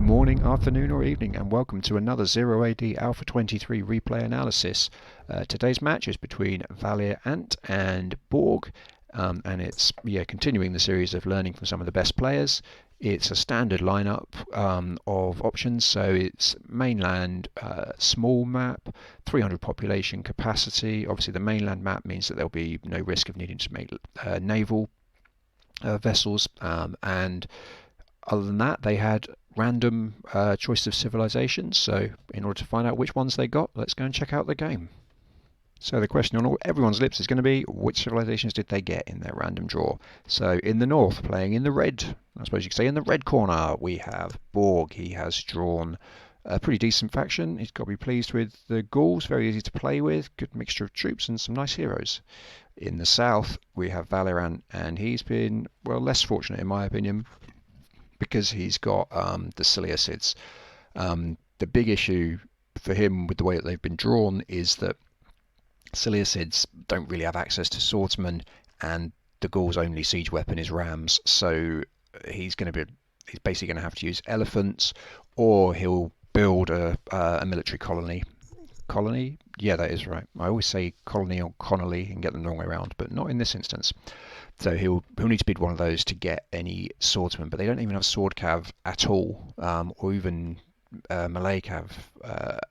morning, afternoon or evening, and welcome to another 0AD Alpha 23 replay analysis. Today's match is between ValihrAnt and Borg, and it's continuing the series of learning from some of the best players. It's a standard lineup of options, so it's mainland, small map, 300 population capacity. Obviously the mainland map means that there'll be no risk of needing to make naval vessels, and other than that, they had random choice of civilizations. So in order to find out which ones they got, let's go and check out the game. So the question on everyone's lips is going to be, which civilizations did they get in their random draw? So in the north, playing in the red, I suppose you could say in the red corner, we have Borg. He has drawn a pretty decent faction. He's got to be pleased with the Gauls, very easy to play with, good mixture of troops and some nice heroes. In the south, we have ValihrAnt, and he's been, well, less fortunate in my opinion, because he's got the Seleucids. The big issue for him with the way that they've been drawn is that Seleucids don't really have access to swordsmen, and the Gauls' only siege weapon is rams. So he's basically going to have to use elephants, or he'll build a military colony. Colony? Yeah, that is right. I always say colony or Connolly and get them the wrong way around, but not in this instance. So he'll need to build one of those to get any swordsmen, but they don't even have sword cav at all, or even Malay cav,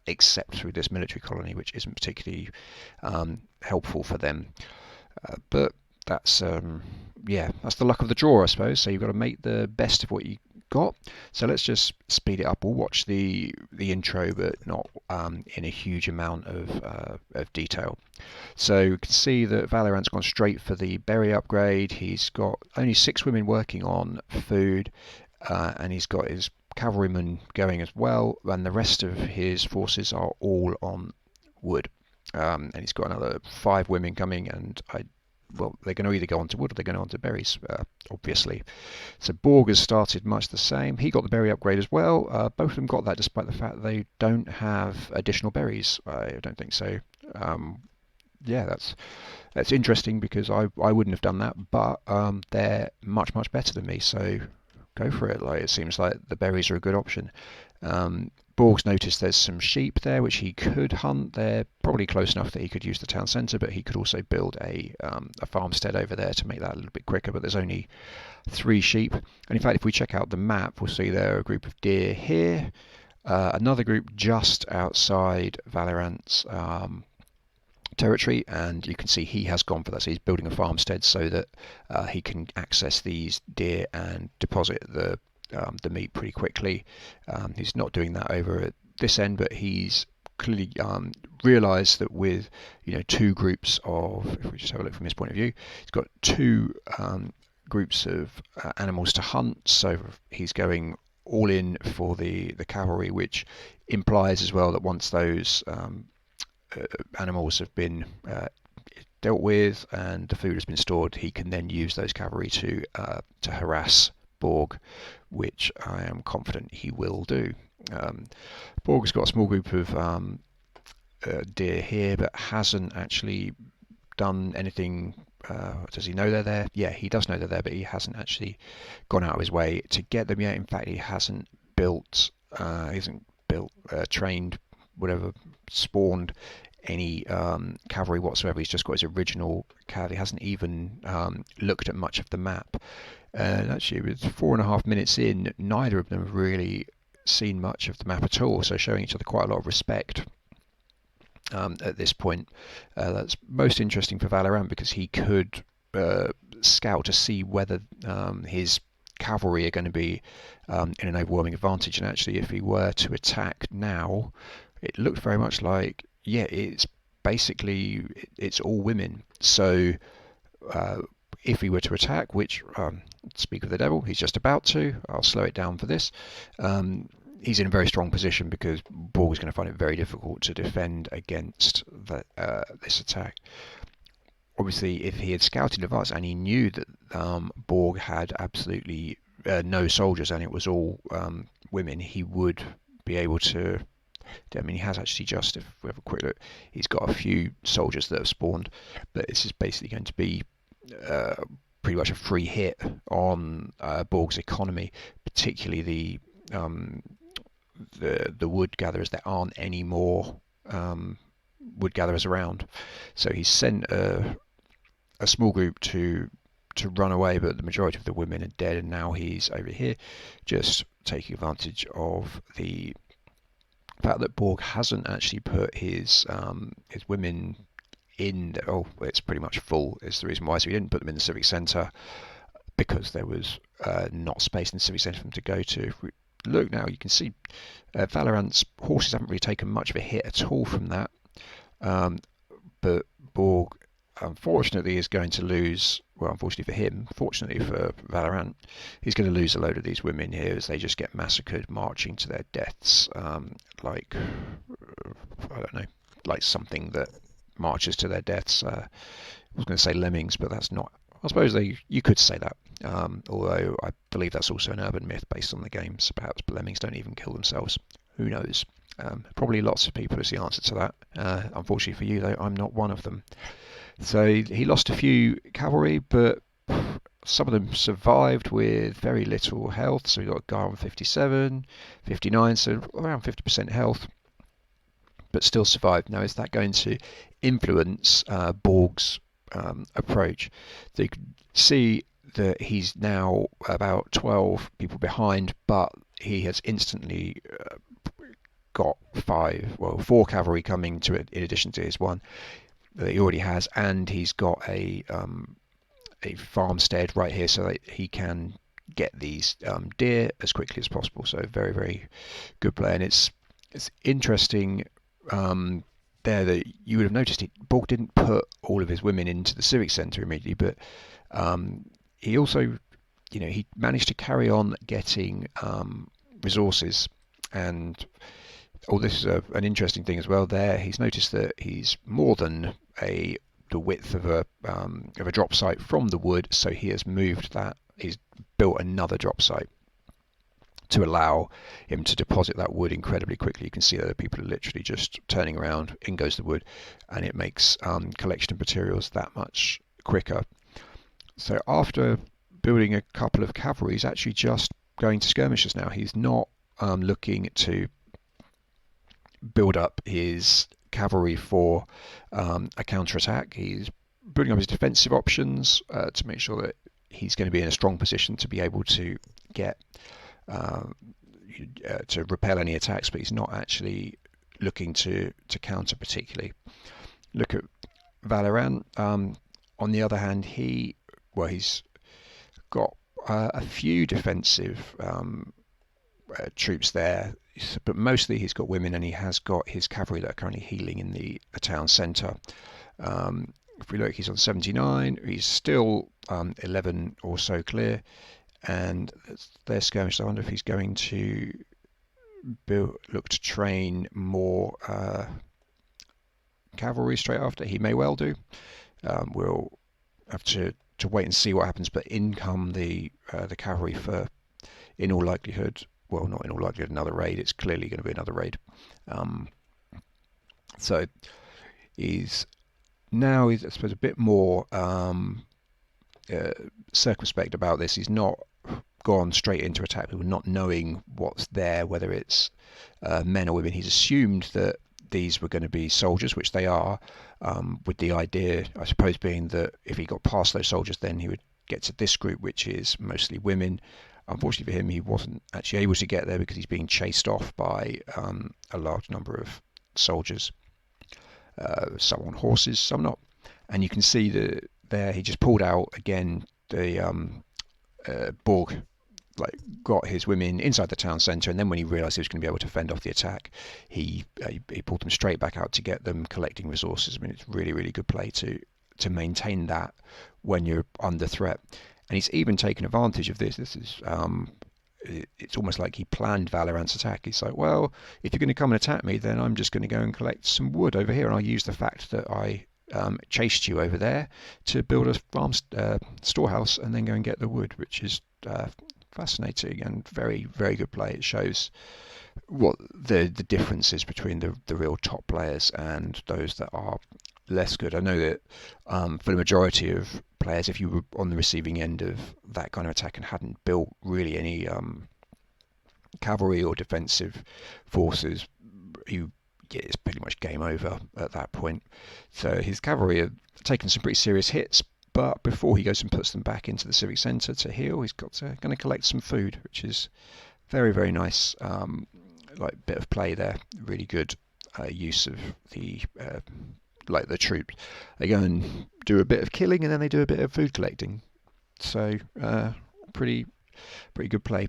except through this military colony, which isn't particularly helpful for them. But that's that's the luck of the draw, I suppose. So you've got to make the best of what you got. So let's just speed it up. We'll watch the intro, but not in a huge amount of detail. So you can see that ValihrAnt's gone straight for the berry upgrade. He's got only 6 women working on food, and he's got his cavalrymen going as well, and the rest of his forces are all on wood. And he's got another 5 women coming, and they're going to either go on to wood or they're going on to berries, obviously. So Borg has started much the same. He got the berry upgrade as well. Both of them got that despite the fact that they don't have additional berries. I don't think so. That's interesting because I wouldn't have done that, but they're much better than me, so go for it. It seems like the berries are a good option. Borg's noticed there's some sheep there which he could hunt. They're probably close enough that he could use the town centre, but he could also build a farmstead over there to make that a little bit quicker, but there's only 3 sheep. And in fact, if we check out the map, we'll see there are a group of deer here, another group just outside ValihrAnt's territory, and you can see he has gone for that. So he's building a farmstead so that he can access these deer and deposit the meat pretty quickly. He's not doing that over at this end, but he's clearly realised that with 2 groups of, if we just have a look from his point of view, he's got 2 groups of animals to hunt, so he's going all in for the cavalry, which implies as well that once those animals have been dealt with and the food has been stored, he can then use those cavalry to harass Borg, which I am confident he will do. Borg has got a small group of deer here, but hasn't actually done anything. Does he know they're there? Yeah, he does know they're there, but he hasn't actually gone out of his way to get them yet. In fact, he hasn't trained, whatever, spawned any cavalry whatsoever. He's just got his original cav. He hasn't even looked at much of the map. And actually, with 4.5 minutes in, neither of them have really seen much of the map at all, so showing each other quite a lot of respect at this point. That's most interesting for ValihrAnt because he could scout to see whether his cavalry are going to be in an overwhelming advantage, and actually if he were to attack now, it looked very much like, it's basically it's all women. So if he were to attack, which speak of the devil, he's just about to, I'll slow it down for this, he's in a very strong position because Borg is going to find it very difficult to defend against this attack. Obviously, if he had scouted in advance and he knew that Borg had absolutely no soldiers and it was all women, he would be able to. I mean, he has actually just, if we have a quick look, he's got a few soldiers that have spawned, but this is basically going to be pretty much a free hit on Borg's economy, particularly the the wood gatherers, there aren't any more wood gatherers around. So he sent a small group to run away, but the majority of the women are dead, and now he's over here just taking advantage of the fact that Borg hasn't actually put his women in. Oh, it's pretty much full is the reason why. So he didn't put them in the civic centre because there was not space in the civic centre for them to go to. If we look now, you can see ValihrAnt's horses haven't really taken much of a hit at all from that, but Borg unfortunately is going to lose. Well, unfortunately for him, fortunately for ValihrAnt, he's going to lose a load of these women here as they just get massacred, marching to their deaths, like I don't know, like something that marches to their deaths. I was going to say lemmings, but that's not. I suppose you could say that, although I believe that's also an urban myth based on the games. Perhaps lemmings don't even kill themselves. Who knows? Probably lots of people is the answer to that. Unfortunately for you, though, I'm not one of them. So he lost a few cavalry, but some of them survived with very little health. So we got a guy on 57, 59, so around 50% health, but still survived. Now, is that going to influence Borg's approach? So you can see that he's now about 12 people behind, but he has instantly got 4 cavalry coming to it in addition to his one that he already has, and he's got a farmstead right here so that he can get these deer as quickly as possible. So very, very good play, and it's interesting there that you would have noticed Borg didn't put all of his women into the civic centre immediately, but he also, he managed to carry on getting resources. And this is an interesting thing as well. There, he's noticed that he's more than the width of a drop site from the wood, so he has moved that. He's built another drop site to allow him to deposit that wood incredibly quickly. You can see that the people are literally just turning around, in goes the wood, and it makes collection of materials that much quicker. So after building a couple of cavalry, he's actually just going to skirmishers now. He's not looking to build up his cavalry for a counterattack. He's building up his defensive options to make sure that he's going to be in a strong position to be able to get to repel any attacks, but he's not actually looking to counter particularly. Look at ValihrAnt. On the other hand, he's got a few defensive troops there, but mostly he's got women, and he has got his cavalry that are currently healing in the town centre. If we look, he's on 79. He's still 11 or so clear, and their skirmish. I wonder if he's going to look to train more cavalry straight after. He may well do. We'll have to wait and see what happens. But in come the cavalry for, in all likelihood, well, not in all likelihood, another raid. It's clearly going to be another raid. So he's now, I suppose, a bit more circumspect about this. He's not gone straight into attack people, not knowing what's there, whether it's men or women. He's assumed that these were going to be soldiers, which they are, with the idea, I suppose, being that if he got past those soldiers, then he would get to this group, which is mostly women. Unfortunately for him, he wasn't actually able to get there because he's being chased off by a large number of soldiers, some on horses, some not. And you can see that there he just pulled out again. The Borg got his women inside the town centre, and then when he realised he was going to be able to fend off the attack, he pulled them straight back out to get them, collecting resources. I mean, it's really, really good play to maintain that when you're under threat. And he's even taken advantage of this. This is it's almost like he planned ValihrAnt's attack. He's like, well, if you're going to come and attack me, then I'm just going to go and collect some wood over here, and I'll use the fact that I chased you over there to build a farm storehouse and then go and get the wood, which is fascinating and very, very good play. It shows what the difference is between the real top players and those that are less good. I know that for the majority of players, if you were on the receiving end of that kind of attack and hadn't built really any cavalry or defensive forces, it's pretty much game over at that point. So his cavalry have taken some pretty serious hits, but before he goes and puts them back into the civic centre to heal, he's going to collect some food, which is very, very nice. Like bit of play there, really good use of the troops. They go and do a bit of killing, and then they do a bit of food collecting. So pretty good play.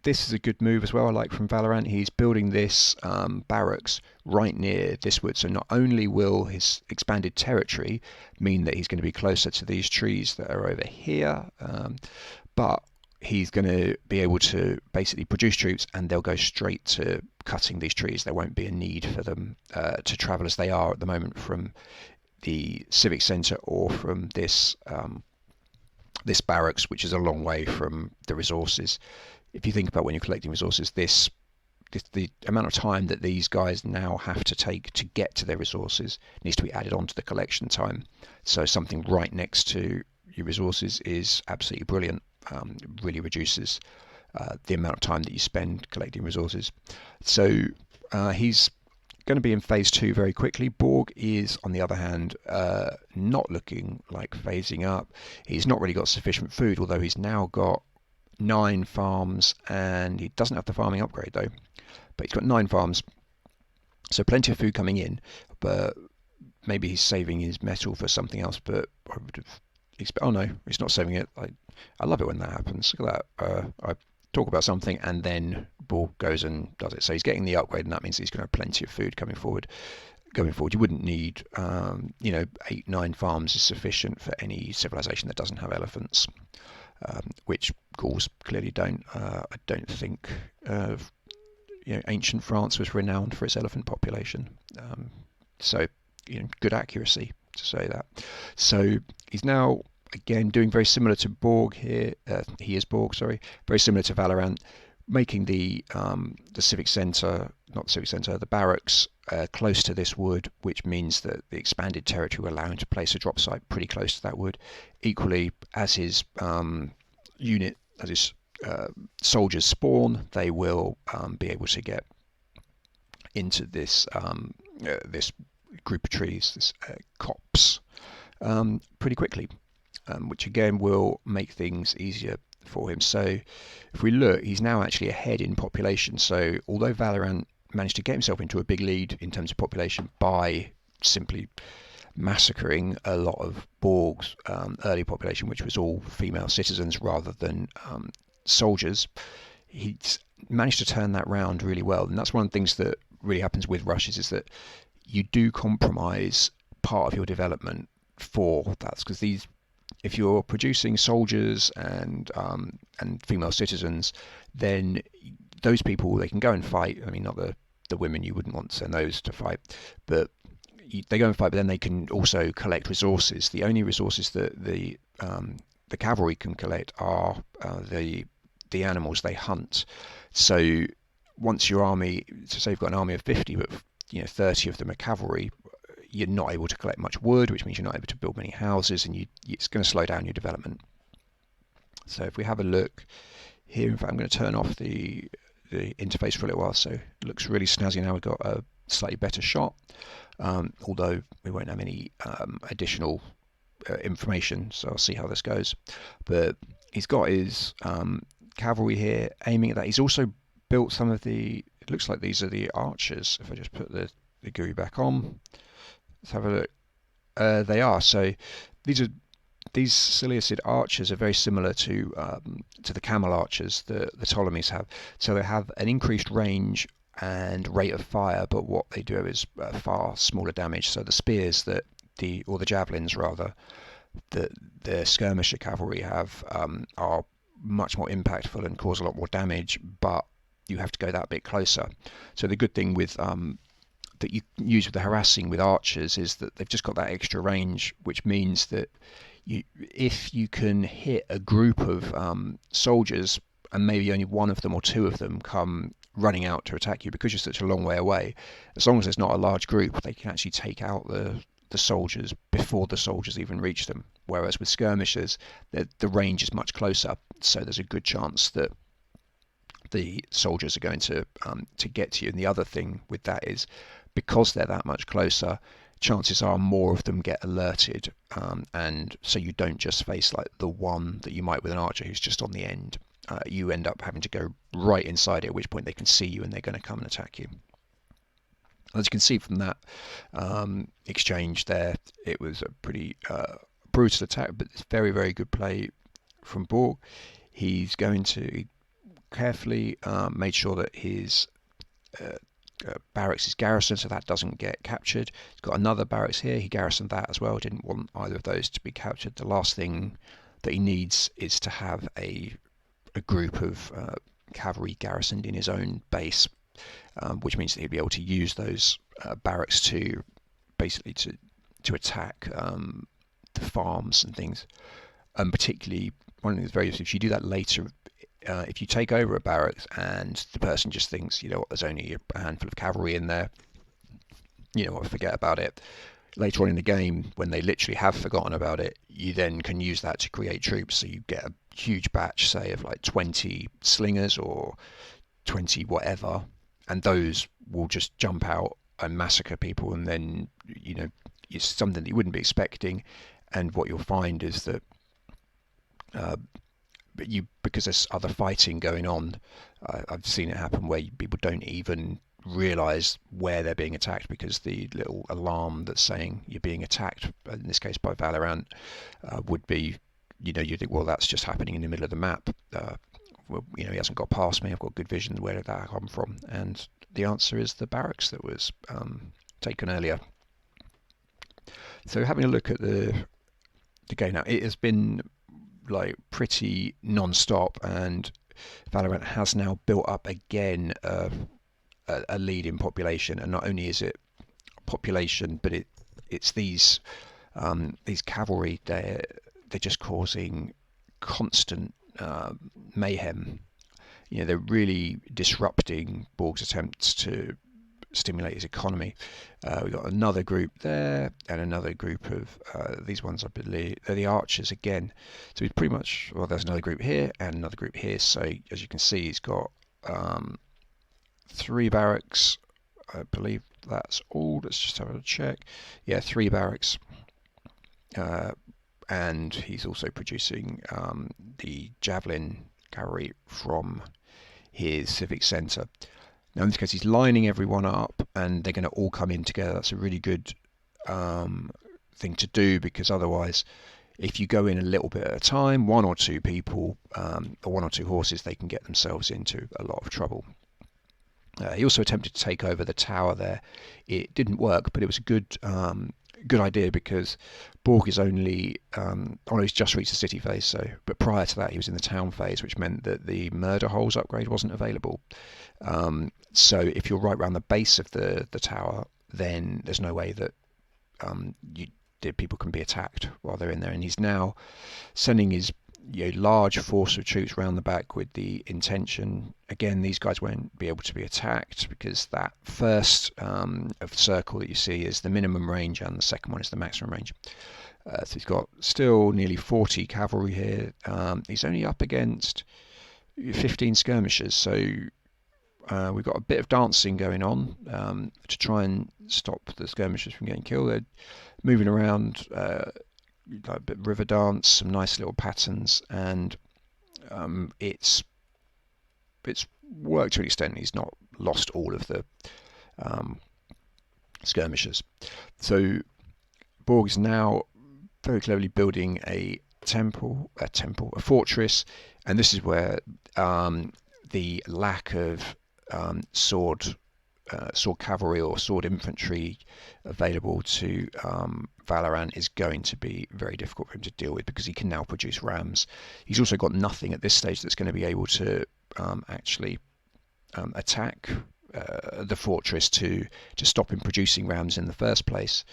This is a good move as well, I like, from ValihrAnt. He's building this barracks right near this wood, so not only will his expanded territory mean that he's going to be closer to these trees that are over here, but he's going to be able to basically produce troops, and they'll go straight to cutting these trees. There won't be a need for them to travel as they are at the moment from the civic centre or from this this barracks, which is a long way from the resources. If you think about when you're collecting resources, the amount of time that these guys now have to take to get to their resources needs to be added on to the collection time. So something right next to your resources is absolutely brilliant. It really reduces the amount of time that you spend collecting resources. So he's going to be in phase 2 very quickly. Borg is, on the other hand, not looking like phasing up. He's not really got sufficient food, although he's now got 9 farms, and he doesn't have the farming upgrade though, but he's got 9 farms, so plenty of food coming in. But maybe he's saving his metal for something else. But I would have oh no, he's not saving it. I love it when that happens. Look at that. I talk about something and then Borg goes and does it. So he's getting the upgrade, and that means he's going to have plenty of food coming forward. You wouldn't need 8-9 farms is sufficient for any civilization that doesn't have elephants. Which Gauls clearly don't. I don't think ancient France was renowned for its elephant population. So good accuracy to say that. So he's now again doing very similar to Borg here. He is Borg, sorry, very similar to ValihrAnt, making the civic centre, not the civic centre, the barracks close to this wood, which means that the expanded territory will allow him to place a drop site pretty close to that wood. Equally, as his soldiers spawn, they will be able to get into this this group of trees, this copse, pretty quickly, which again will make things easier for him. So if we look, he's now actually ahead in population. So although ValihrAnt managed to get himself into a big lead in terms of population by simply massacring a lot of Borg's early population, which was all female citizens rather than soldiers, he's managed to turn that round really well. And that's one of the things that really happens with rushes, is that you do compromise part of your development for that, because if you're producing soldiers and female citizens, then those people, they can go and fight. I mean, not the women, you wouldn't want to send those to fight, but they go and fight, but then they can also collect resources. The only resources that the cavalry can collect are the animals they hunt. So once your army, so say you've got an army of 50, but 30 of them are cavalry, you're not able to collect much wood, which means you're not able to build many houses, and it's going to slow down your development. So if we have a look here, in fact, I'm going to turn off the interface for a little while, so it looks really snazzy now. We've got a slightly better shot, although we won't have any additional information, so I'll see how this goes. But he's got his cavalry here aiming at that. He's also built some of it looks like these are the archers. If I just put the GUI back on, let's have a look. They are. So these Seleucid archers are very similar to the camel archers that the Ptolemies have. So they have an increased range and rate of fire, but what they do is far smaller damage. So the spears or the javelins rather, that the skirmisher cavalry have are much more impactful and cause a lot more damage, but you have to go that bit closer. So the good thing with that you use with the harassing with archers is that they've just got that extra range, which means that if you can hit a group of soldiers and maybe only one of them or two of them come running out to attack you, because you're such a long way away, as long as there's not a large group, they can actually take out the soldiers before the soldiers even reach them. Whereas with skirmishers, the range is much closer, so there's a good chance that the soldiers are going to get to you. And the other thing with that is, because they're that much closer, chances are more of them get alerted, and so you don't just face like the one that you might with an archer who's just on the end. You end up having to go right inside it, at which point they can see you and they're going to come and attack you. As you can see from that exchange there, it was a pretty brutal attack, but it's very, very good play from Borg. He's going to carefully make sure that his barracks is garrisoned, so that doesn't get captured. He's got another barracks here. He garrisoned that as well. Didn't want either of those to be captured. The last thing that he needs is to have a group of cavalry garrisoned in his own base, which means that he'd be able to use those barracks to basically to attack the farms and things. And particularly, one thing that's very useful, if you do that later, if you take over a barracks and the person just thinks, you know what, there's only a handful of cavalry in there, you know what, forget about it. Later on in the game, when they literally have forgotten about it, you then can use that to create troops. So you get a huge batch, say, of like 20 slingers or 20 whatever, and those will just jump out and massacre people. And then, you know, it's something that you wouldn't be expecting. And what you'll find is that because there's other fighting going on, I've seen it happen where people don't even realize where they're being attacked, because the little alarm that's saying you're being attacked, in this case by ValihrAnt, would be, you know, you think, well, that's just happening in the middle of the map. Well, you know, he hasn't got past me. I've got good vision. Where did that come from? And the answer is the barracks that was taken earlier. So having a look at the game now, it has been like pretty non-stop, and ValihrAnt has now built up again a lead in population. And not only is it population, but it's these cavalry. They're just causing constant mayhem. You know, they're really disrupting Borg's attempts to stimulate his economy. We've got another group there and another group of these ones, I believe they're the archers again. So he's pretty much, well, there's another group here and another group here. So as you can see, he's got 3 barracks. I believe that's all. Let's just have a check. Yeah, 3 barracks. And he's also producing the javelin cavalry from his civic centre. Now in this case, he's lining everyone up, and they're going to all come in together. That's a really good thing to do, because otherwise, if you go in a little bit at a time, 1 or 2 people or 1 or 2 horses, they can get themselves into a lot of trouble. He also attempted to take over the tower there. It didn't work, but it was a good idea, because Borg is only he's just reached the city phase. So, but prior to that, he was in the town phase, which meant that the murder holes upgrade wasn't available. So if you're right around the base of the tower, then there's no way that people can be attacked while they're in there. And he's now sending his large force of troops around the back with the intention, again, these guys won't be able to be attacked, because that first of circle that you see is the minimum range, and the second one is the maximum range. So he's got still nearly 40 cavalry here. He's only up against 15 skirmishers, so we've got a bit of dancing going on to try and stop the skirmishers from getting killed. They're moving around like a bit of river dance, some nice little patterns, and it's worked to an extent. He's not lost all of the skirmishers. So Borg is now very cleverly building a fortress, and this is where the lack of sword cavalry or sword infantry available to ValihrAnt is going to be very difficult for him to deal with, because he can now produce rams. He's also got nothing at this stage that's going to be able to actually attack the fortress to stop him producing rams in the first place.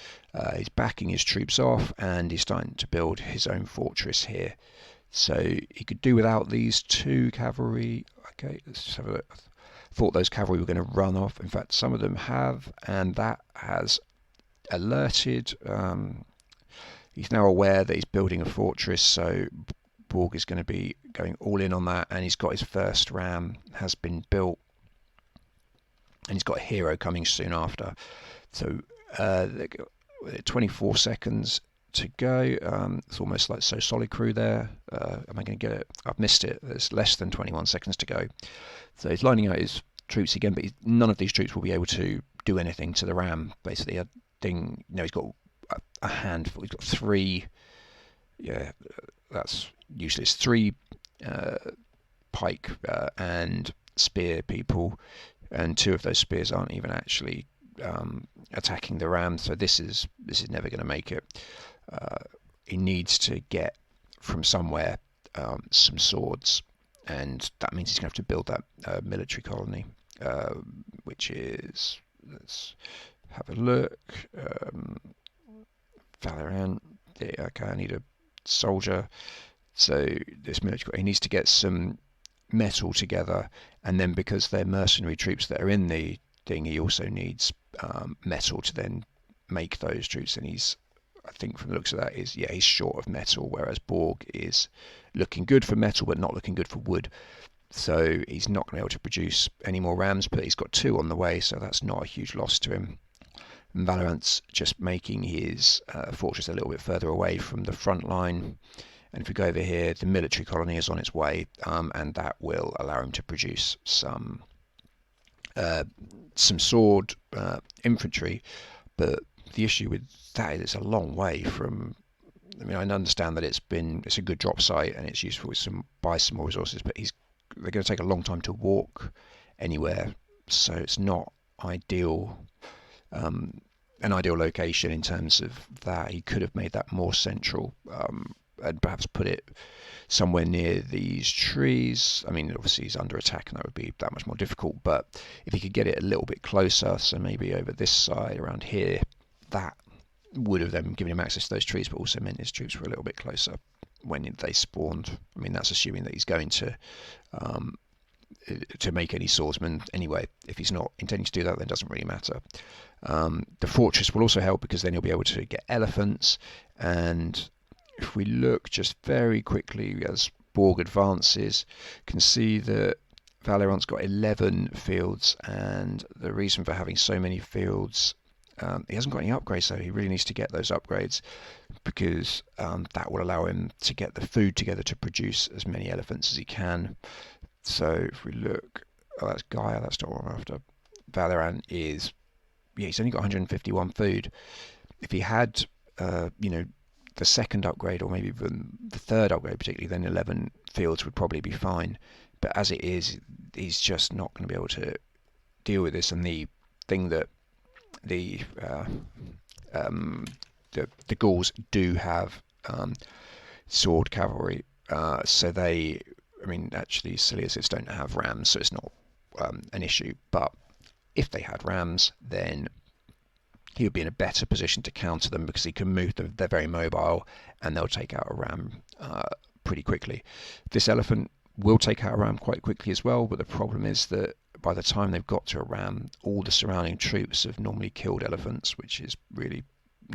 He's backing his troops off, and he's starting to build his own fortress here. So he could do without these 2 cavalry. Okay, let's just have a look. Thought those cavalry were going to run off. In fact, some of them have, and that has alerted. He's now aware that he's building a fortress, so Borg is going to be going all in on that, and he's got his first ram has been built, and he's got a hero coming soon after. So 24 seconds to go. It's almost like So Solid Crew there. Am I going to get it? I've missed it. There's less than 21 seconds to go. So he's lining out his troops again, but none of these troops will be able to do anything to the ram. Basically, he's got a handful. He's got 3. Yeah, that's useless. 3 pike and spear people, and 2 of those spears aren't even actually attacking the ram. So this is never going to make it. He needs to get from somewhere some swords, and that means he's going to have to build that military colony, which is, let's have a look. ValihrAnt. Okay, I need a soldier. So this military, he needs to get some metal together, and then because they're mercenary troops that are in the thing, he also needs metal to then make those troops. And I think from the looks of that, he's short of metal, whereas Borg is looking good for metal but not looking good for wood. So he's not going to be able to produce any more rams, but he's got 2 on the way, so that's not a huge loss to him. And ValihrAnt's just making his fortress a little bit further away from the front line. And if we go over here, the military colony is on its way, and that will allow him to produce some sword infantry. But the issue with that is it's a long way from. I mean, I understand that it's a good drop site and it's useful to buy some more resources, but they're going to take a long time to walk anywhere, so it's not ideal. An ideal location in terms of that. He could have made that more central, and perhaps put it somewhere near these trees. I mean, obviously he's under attack and that would be that much more difficult, but if he could get it a little bit closer, so maybe over this side around here, that would have then given him access to those trees, but also meant his troops were a little bit closer when they spawned. I mean, that's assuming that he's going to make any swordsmen anyway. If he's not intending to do that, then it doesn't really matter. The fortress will also help because then he'll be able to get elephants. And if we look just very quickly as Borg advances, you can see that ValihrAnt's got 11 fields, and the reason for having so many fields, he hasn't got any upgrades, so he really needs to get those upgrades, because that will allow him to get the food together to produce as many elephants as he can. So if we look, that's Gaia, that's not what I'm after. ValihrAnt is, he's only got 151 food. If he had, the second upgrade, or maybe even the third upgrade particularly, then 11 fields would probably be fine. But as it is, he's just not going to be able to deal with this. And the thing that the Gauls do have sword cavalry, so they, actually Seleucids don't have rams, so it's not an issue. But if they had rams, then he would be in a better position to counter them, because he can move them. They're very mobile, and they'll take out a ram pretty quickly. This elephant will take out a ram quite quickly as well, but the problem is that by the time they've got to a ram, all the surrounding troops have normally killed elephants, which is really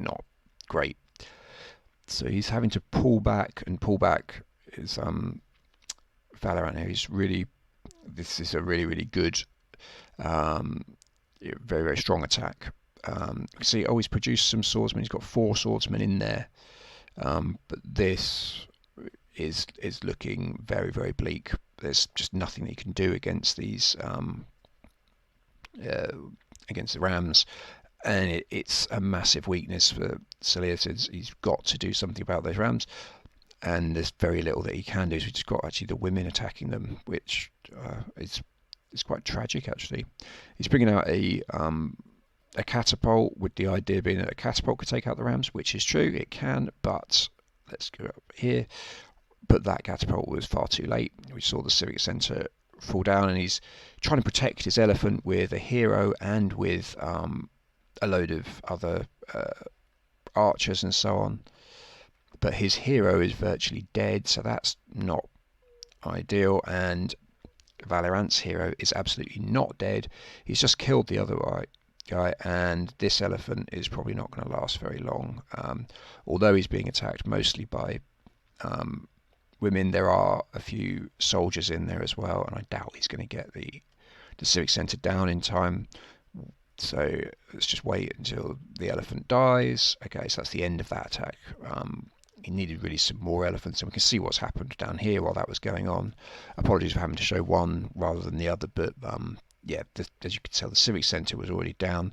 not great. So he's having to pull back his ValihrAnt here. This is a really, really good, very, very strong attack. See, he's produced some swordsmen. He's got 4 swordsmen in there, but this is looking very, very bleak. There's just nothing that you can do against these against the rams, and it's a massive weakness for Seleucids. He's got to do something about those rams, and there's very little that he can do. So he's got actually the women attacking them, which is quite tragic actually. He's bringing out a catapult, with the idea being that a catapult could take out the rams, which is true, it can, but let's go up here. But that catapult was far too late. We saw the civic centre fall down, and he's trying to protect his elephant with a hero and with a load of other archers and so on. But his hero is virtually dead, so that's not ideal. And ValihrAnt's hero is absolutely not dead. He's just killed the other guy, and this elephant is probably not going to last very long. Although he's being attacked mostly by women, there are a few soldiers in there as well, and I doubt he's going to get the civic centre down in time. So let's just wait until the elephant dies. Okay, so that's the end of that attack. He needed really some more elephants, and we can see what's happened down here while that was going on. Apologies for having to show one rather than the other, but yeah, as you can tell, the civic centre was already down,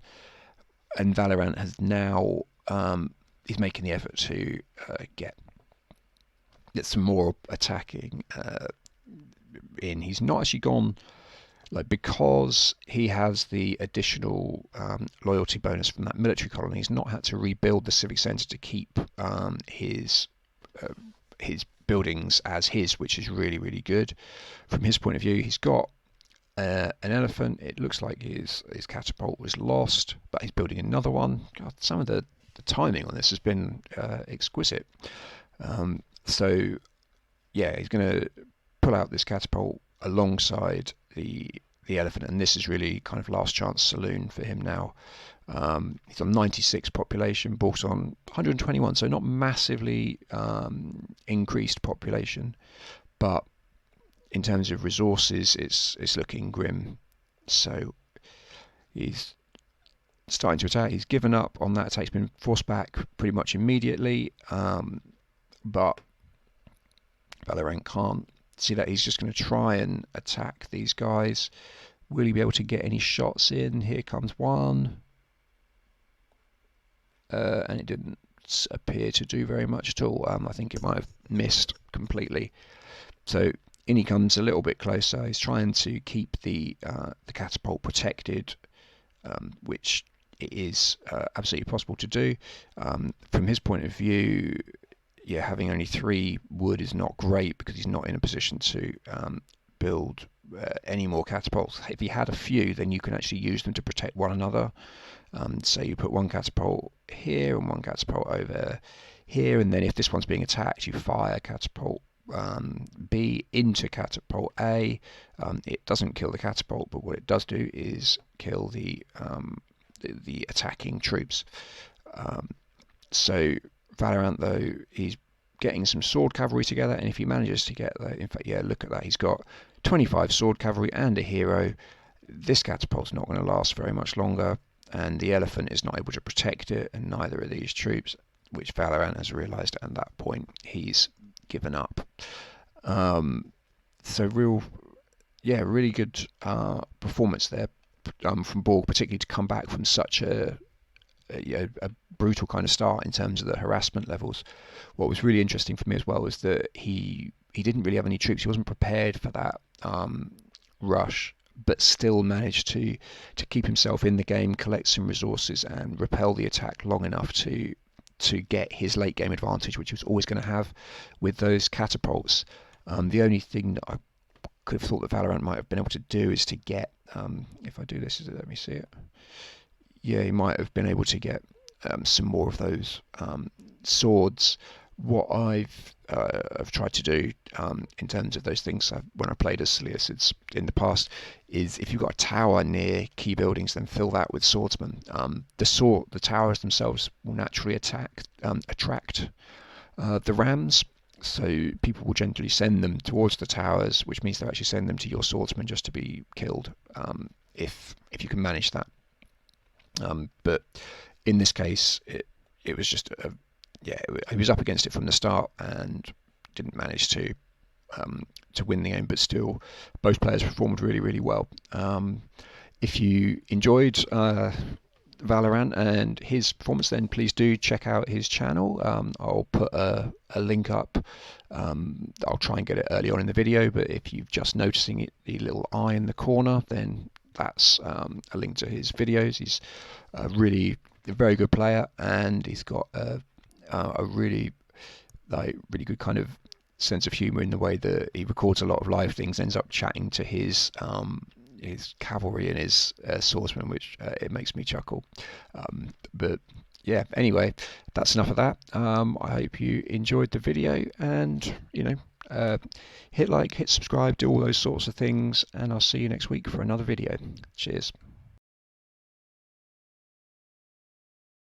and ValihrAnt has now he's making the effort to get some more attacking in. He's not actually gone, like, because he has the additional loyalty bonus from that military colony. He's not had to rebuild the civic centre to keep his buildings as his, which is really, really good from his point of view. He's got an elephant. It looks like his catapult was lost, but he's building another one. God, some of the timing on this has been exquisite. So yeah, he's going to pull out this catapult alongside the elephant, and this is really kind of last chance saloon for him now. He's on 96 population, Borg's on 121, so not massively increased population, but in terms of resources, it's looking grim. So he's starting to attack. He's given up on that attack. He's been forced back pretty much immediately, but ValihrAnt can't see that. He's just going to try and attack these guys. Will he be able to get any shots in? Here comes one, and it didn't appear to do very much at all. I think it might have missed completely. So in he comes a little bit closer. He's trying to keep the catapult protected, which it is absolutely possible to do. From his point of view, yeah, having only 3 wood is not great because he's not in a position to build any more catapults. If he had a few, then you can actually use them to protect one another. So you put one catapult here and one catapult over here, and then if this one's being attacked, you fire catapult B into catapult A. It doesn't kill the catapult, but what it does do is kill the attacking troops. So ValihrAnt, though, he's getting some sword cavalry together, and if he manages to get that, in fact, yeah, look at that, he's got 25 sword cavalry and a hero. This catapult's not going to last very much longer, and the elephant is not able to protect it, and neither are these troops, which ValihrAnt has realised at that point. He's given up. So really good performance there from Borg, particularly to come back from such a brutal kind of start in terms of the harassment levels. What was really interesting for me as well was that he didn't really have any troops. He wasn't prepared for that rush, but still managed to keep himself in the game, collect some resources, and repel the attack long enough to get his late game advantage, which he was always going to have with those catapults. The only thing that I could have thought that ValihrAnt might have been able to do is to get, if I do this, let me see it. Yeah, he might have been able to get some more of those swords. What I've tried to do in terms of those things when I played as Seleucids in the past is, if you've got a tower near key buildings, then fill that with swordsmen. The towers themselves will naturally attract the rams, so people will generally send them towards the towers, which means they'll actually send them to your swordsmen just to be killed, if you can manage that. But in this case, it was just he was up against it from the start and didn't manage to win the game, but still both players performed really, really well. If you enjoyed ValihrAnt and his performance, then please do check out his channel. I'll put a link up. I'll try and get it early on in the video, but if you're just noticing it, the little eye in the corner, then that's a link to his videos. He's a very good player, and he's got a really good kind of sense of humour in the way that he records a lot of live things, ends up chatting to his cavalry and his swordsmen, which it makes me chuckle. But yeah, anyway, that's enough of that. I hope you enjoyed the video, and hit like, hit subscribe, do all those sorts of things, and I'll see you next week for another video. Cheers.